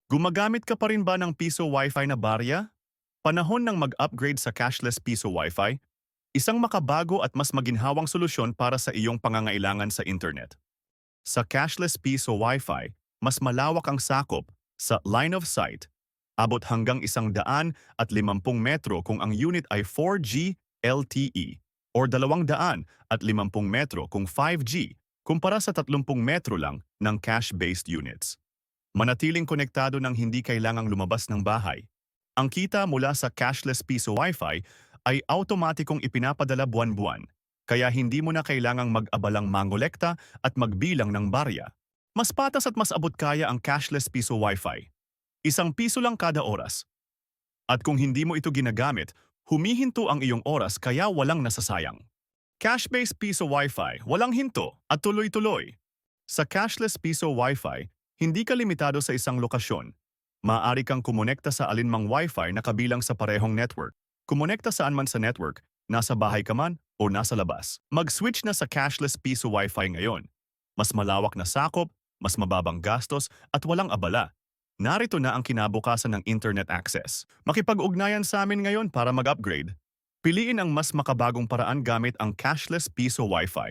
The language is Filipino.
Gumagamit ka pa rin ba ng Piso Wi-Fi na barya? Panahon ng mag-upgrade sa cashless Piso Wi-Fi, isang makabago at mas maginhawang solusyon para sa iyong pangangailangan sa internet. Sa cashless Piso Wi-Fi, mas malawak ang sakop sa line of sight, abot hanggang 150 metro kung ang unit ay 4G LTE or 250 metro kung 5G kumpara sa 30 metro lang ng cash-based units. Manatiling konektado ng hindi kailangang lumabas ng bahay. Ang kita mula sa cashless Piso Wi-Fi ay automatikong ipinapadala buwan-buwan, kaya hindi mo na kailangang mag-abalang mangolekta at magbilang ng barya. Mas patas at mas abot kaya ang cashless Piso Wi-Fi. ₱1 lang kada oras. At kung hindi mo ito ginagamit, humihinto ang iyong oras kaya walang nasasayang. Cash-based Piso Wi-Fi, walang hinto at tuloy-tuloy. Sa cashless Piso Wi-Fi, hindi ka limitado sa isang lokasyon. Maaari kang kumonekta sa alinmang Wi-Fi na kabilang sa parehong network. Kumonekta saan man sa network, nasa bahay ka man o nasa labas. Mag-switch na sa cashless Piso Wi-Fi ngayon. Mas malawak na sakop, mas mababang gastos at walang abala. Narito na ang kinabukasan ng internet access. Makipag-ugnayan sa amin ngayon para mag-upgrade. Piliin ang mas makabagong paraan gamit ang cashless Piso Wi-Fi.